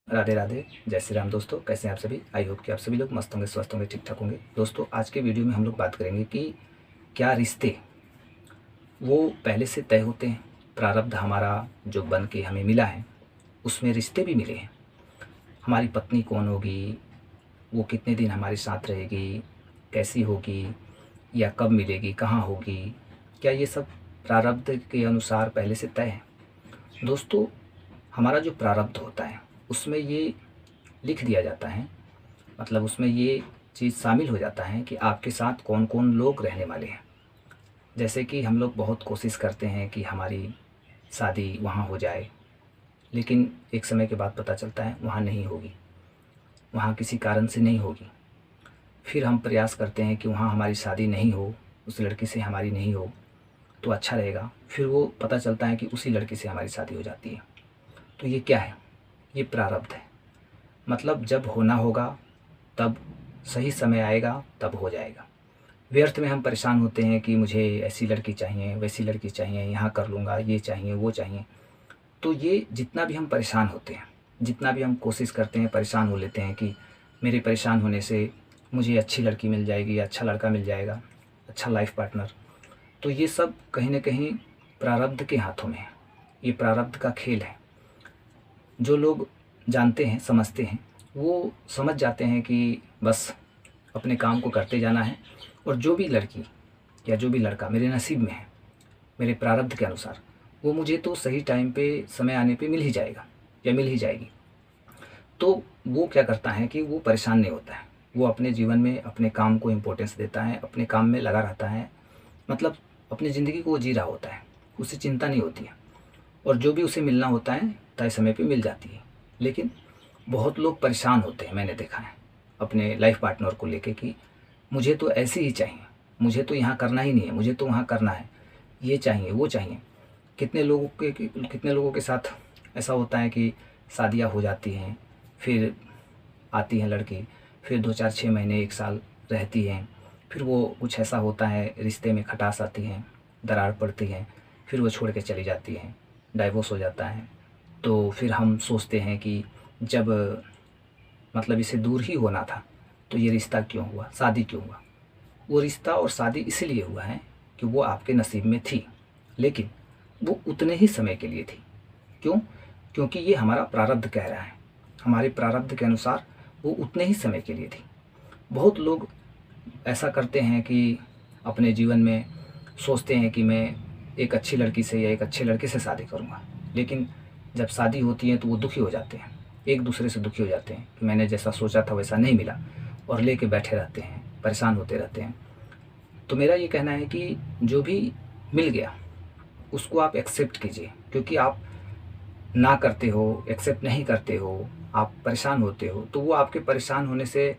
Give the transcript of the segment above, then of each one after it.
राधे राधे, जय श्री राम। दोस्तों कैसे हैं आप सभी। आई होप कि आप सभी लोग मस्त होंगे, स्वस्थ होंगे, ठीक ठाक होंगे। दोस्तों आज के वीडियो में हम लोग बात करेंगे कि क्या रिश्ते वो पहले से तय होते हैं। प्रारब्ध हमारा जो बन के हमें मिला है उसमें रिश्ते भी मिले हैं। हमारी पत्नी कौन होगी, वो कितने दिन हमारे साथ रहेगी, कैसी होगी, या कब मिलेगी, कहाँ होगी, क्या ये सब प्रारब्ध के अनुसार पहले से तय है। दोस्तों हमारा जो प्रारब्ध होता है उसमें ये लिख दिया जाता है, मतलब उसमें ये चीज़ शामिल हो जाता है कि आपके साथ कौन कौन लोग रहने वाले हैं। जैसे कि हम लोग बहुत कोशिश करते हैं कि हमारी शादी वहाँ हो जाए, लेकिन एक समय के बाद पता चलता है वहाँ नहीं होगी, वहाँ किसी कारण से नहीं होगी। फिर हम प्रयास करते हैं कि वहाँ हमारी शादी नहीं हो, उस लड़की से हमारी नहीं हो तो अच्छा रहेगा। फिर वो पता चलता है कि उसी लड़की से हमारी शादी हो जाती है। तो ये क्या है, ये प्रारब्ध है। मतलब जब होना होगा तब सही समय आएगा तब हो जाएगा। व्यर्थ में हम परेशान होते हैं कि मुझे ऐसी लड़की चाहिए, वैसी लड़की चाहिए, यहाँ कर लूँगा, ये चाहिए, वो चाहिए। तो ये जितना भी हम परेशान होते हैं, जितना भी हम कोशिश करते हैं, परेशान हो लेते हैं कि मेरे परेशान होने से मुझे अच्छी लड़की मिल जाएगी, अच्छा लड़का मिल जाएगा, अच्छा लाइफ पार्टनर, तो ये सब कहीं न कहीं प्रारब्ध के हाथों में है। ये प्रारब्ध का खेल है। जो लोग जानते हैं, समझते हैं, वो समझ जाते हैं कि बस अपने काम को करते जाना है और जो भी लड़की या जो भी लड़का मेरे नसीब में है, मेरे प्रारब्ध के अनुसार, वो मुझे तो सही टाइम पे, समय आने पे मिल ही जाएगा या मिल ही जाएगी। तो वो क्या करता है कि वो परेशान नहीं होता है। वो अपने जीवन में अपने काम को इम्पोर्टेंस देता है, अपने काम में लगा रहता है, मतलब अपनी ज़िंदगी को वो जी रहा होता है, उसे चिंता नहीं होती है। और जो भी उसे मिलना होता है तय समय पे मिल जाती है। लेकिन बहुत लोग परेशान होते हैं, मैंने देखा है अपने लाइफ पार्टनर को लेके कि मुझे तो ऐसी ही चाहिए, मुझे तो यहाँ करना ही नहीं है, मुझे तो वहाँ करना है, ये चाहिए, वो चाहिए। कितने लोगों के साथ ऐसा होता है कि शादियाँ हो जाती हैं, फिर आती हैं लड़की, फिर 2 4 6 महीने 1 साल रहती हैं, फिर वो कुछ ऐसा होता है, रिश्ते में खटास आती है, दरार पड़ती है, फिर वो छोड़ के चली जाती हैं, डाइवोर्स हो जाता है। तो फिर हम सोचते हैं कि जब मतलब इसे दूर ही होना था तो ये रिश्ता क्यों हुआ, शादी क्यों हुआ। वो रिश्ता और शादी इसीलिए हुआ है कि वो आपके नसीब में थी, लेकिन वो उतने ही समय के लिए थी। क्यों? क्योंकि ये हमारा प्रारब्ध कह रहा है, हमारे प्रारब्ध के अनुसार वो उतने ही समय के लिए थी। बहुत लोग ऐसा करते हैं कि अपने जीवन में सोचते हैं कि मैं एक अच्छी लड़की से या एक अच्छे लड़के से शादी करूँगा, लेकिन जब शादी होती है तो वो दुखी हो जाते हैं, एक दूसरे से दुखी हो जाते हैं कि मैंने जैसा सोचा था वैसा नहीं मिला, और लेके बैठे रहते हैं, परेशान होते रहते हैं। तो मेरा ये कहना है कि जो भी मिल गया उसको आप एक्सेप्ट कीजिए, क्योंकि आप ना करते हो, एक्सेप्ट नहीं करते हो, आप परेशान होते हो, तो वो आपके परेशान होने से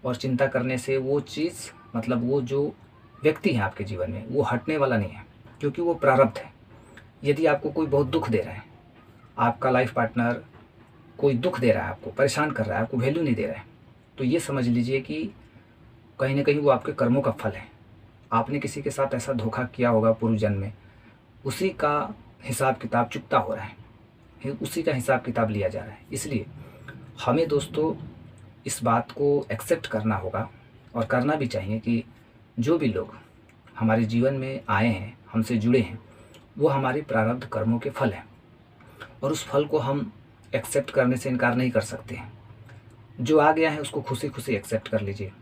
और चिंता करने से वो चीज़, मतलब वो जो व्यक्ति है आपके जीवन में, वो हटने वाला नहीं है, क्योंकि वो प्रारब्ध है। यदि आपको कोई बहुत दुःख दे रहा है, आपका लाइफ पार्टनर कोई दुःख दे रहा है, आपको परेशान कर रहा है, आपको वैल्यू नहीं दे रहा है, तो ये समझ लीजिए कि कहीं न कहीं वो आपके कर्मों का फल है। आपने किसी के साथ ऐसा धोखा किया होगा पूर्व जन्म में, उसी का हिसाब किताब चुकता हो रहा है, उसी का हिसाब किताब लिया जा रहा है। इसलिए हमें दोस्तों इस बात को एक्सेप्ट करना होगा, और करना भी चाहिए कि जो भी लोग हमारे जीवन में आए हैं, हमसे जुड़े हैं, वो हमारे प्रारब्ध कर्मों के फल हैं, और उस फल को हम एक्सेप्ट करने से इनकार नहीं कर सकते हैं। जो आ गया है उसको खुशी खुशी एक्सेप्ट कर लीजिए।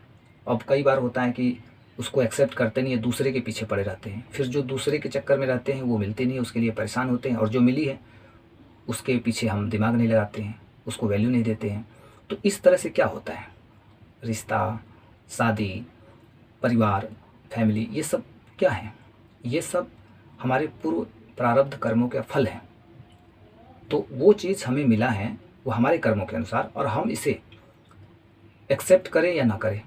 अब कई बार होता है कि उसको एक्सेप्ट करते नहीं है, दूसरे के पीछे पड़े रहते हैं, फिर जो दूसरे के चक्कर में रहते हैं वो मिलते नहीं है, उसके लिए परेशान होते हैं, और जो मिली है उसके पीछे हम दिमाग नहीं लगाते हैं, उसको वैल्यू नहीं देते हैं। तो इस तरह से क्या होता है, रिश्ता, शादी, परिवार, फैमिली, ये सब क्या है, ये सब हमारे पूर्व प्रारब्ध कर्मों के फल हैं। तो वो चीज़ हमें मिला है वो हमारे कर्मों के अनुसार, और हम इसे एक्सेप्ट करें या ना करें,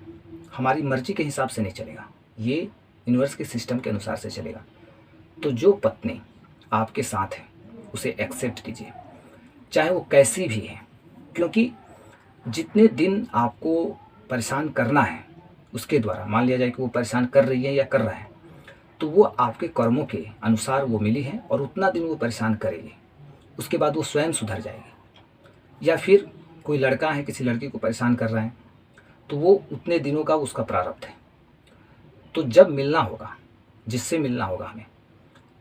हमारी मर्जी के हिसाब से नहीं चलेगा, ये यूनिवर्स के सिस्टम के अनुसार से चलेगा। तो जो पत्नी आपके साथ है उसे एक्सेप्ट कीजिए, चाहे वो कैसी भी है, क्योंकि जितने दिन आपको परेशान करना है उसके द्वारा, मान लिया जाए कि वो परेशान कर रही है या कर रहा है, तो वो आपके कर्मों के अनुसार वो मिली है, और उतना दिन वो परेशान करेगी, उसके बाद वो स्वयं सुधर जाएगी। या फिर कोई लड़का है किसी लड़की को परेशान कर रहा है, तो वो उतने दिनों का उसका प्रारब्ध है। तो जब मिलना होगा, जिससे मिलना होगा हमें,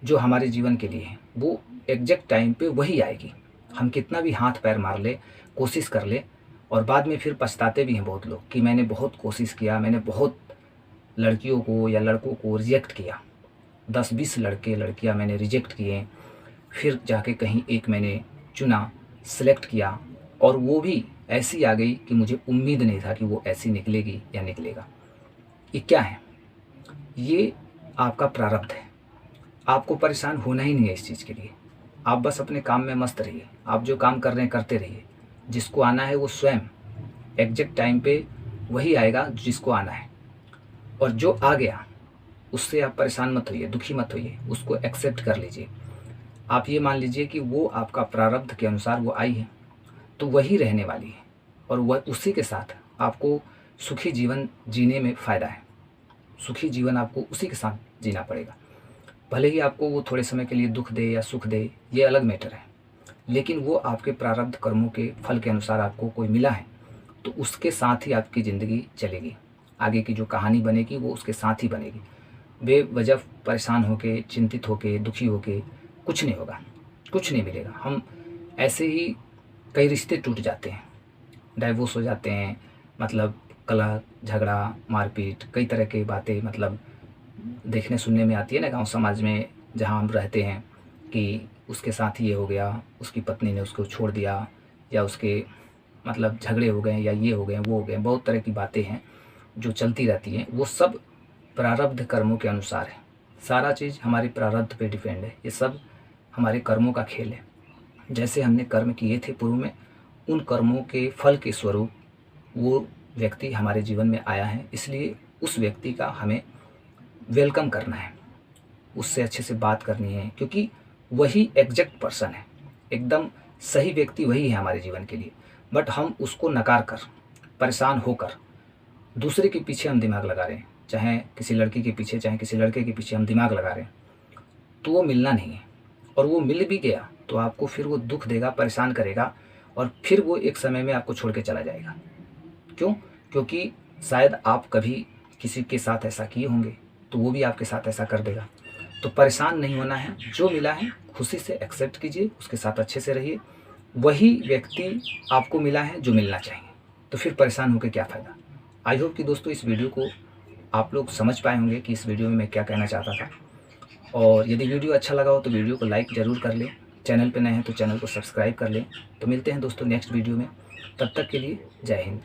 जो हमारे जीवन के लिए है, वो एग्जैक्ट टाइम पे वही आएगी। हम कितना भी हाथ पैर मार ले, कोशिश कर ले, और बाद में फिर पछताते भी हैं बहुत लोग कि मैंने बहुत कोशिश किया, मैंने बहुत लड़कियों को या लड़कों को रिजेक्ट किया, 10-20 लड़के लड़कियां मैंने रिजेक्ट किए, फिर जाके कहीं एक मैंने चुना, सेलेक्ट किया, और वो भी ऐसी आ गई कि मुझे उम्मीद नहीं था कि वो ऐसी निकलेगी या निकलेगा। ये क्या है? ये आपका प्रारब्ध है। आपको परेशान होना ही नहीं है इस चीज़ के लिए। आप बस अपने काम में मस्त रहिए, आप जो काम कर रहे हैं करते रहिए। जिसको आना है वो स्वयं एग्जैक्ट टाइम पे वही आएगा जिसको आना है, और जो आ गया उससे आप परेशान मत होइए, दुखी मत होइए, उसको एक्सेप्ट कर लीजिए। आप ये मान लीजिए कि वो आपका प्रारब्ध के अनुसार वो आई है, तो वही रहने वाली है, और वह उसी के साथ आपको सुखी जीवन जीने में फ़ायदा है। सुखी जीवन आपको उसी के साथ जीना पड़ेगा। भले ही आपको वो थोड़े समय के लिए दुख दे या सुख दे, ये अलग मैटर है, लेकिन वो आपके प्रारब्ध कर्मों के फल के अनुसार आपको कोई मिला है, तो उसके साथ ही आपकी ज़िंदगी चलेगी। आगे की जो कहानी बनेगी वो उसके साथ ही बनेगी। बेवजह परेशान होके, चिंतित होके, दुखी होके कुछ नहीं होगा, कुछ नहीं मिलेगा। हम ऐसे ही कई रिश्ते टूट जाते हैं, डाइवोर्स हो जाते हैं, मतलब कलह, झगड़ा, मारपीट, कई तरह की बातें मतलब देखने सुनने में आती है ना गांव समाज में, जहां हम रहते हैं, कि उसके साथ ये हो गया, उसकी पत्नी ने उसको छोड़ दिया, या उसके मतलब झगड़े हो गए, या ये हो गए, वो हो गए। बहुत तरह की बातें हैं जो चलती रहती हैं। वो सब प्रारब्ध कर्मों के अनुसार है। सारा चीज़ हमारे प्रारब्ध पे डिपेंड है। ये सब हमारे कर्मों का खेल है। जैसे हमने कर्म किए थे पूर्व में, उन कर्मों के फल के स्वरूप वो व्यक्ति हमारे जीवन में आया है। इसलिए उस व्यक्ति का हमें वेलकम करना है, उससे अच्छे से बात करनी है, क्योंकि वही एग्जैक्ट पर्सन है, एकदम सही व्यक्ति वही है हमारे जीवन के लिए। बट हम उसको नकार कर, परेशान होकर दूसरे के पीछे हम दिमाग लगा रहे हैं, चाहे किसी लड़की के पीछे, चाहे किसी लड़के के पीछे हम दिमाग लगा रहे हैं, तो वो मिलना नहीं है। और वो मिल भी गया तो आपको फिर वो दुख देगा, परेशान करेगा, और फिर वो एक समय में आपको छोड़ के चला जाएगा। क्यों? क्योंकि शायद आप कभी किसी के साथ ऐसा किए होंगे, तो वो भी आपके साथ ऐसा कर देगा। तो परेशान नहीं होना है, जो मिला है खुशी से एक्सेप्ट कीजिए, उसके साथ अच्छे से रहिए। वही व्यक्ति आपको मिला है जो मिलना चाहिए, तो फिर परेशान होकर क्या फ़ायदा। आई होप कि दोस्तों इस वीडियो को आप लोग समझ पाए होंगे कि इस वीडियो में मैं क्या कहना चाहता था। और यदि वीडियो अच्छा लगा हो तो वीडियो को लाइक ज़रूर कर लें, चैनल पर नए हैं तो चैनल को सब्सक्राइब कर लें। तो मिलते हैं दोस्तों नेक्स्ट वीडियो में, तब तक के लिए जय हिंद।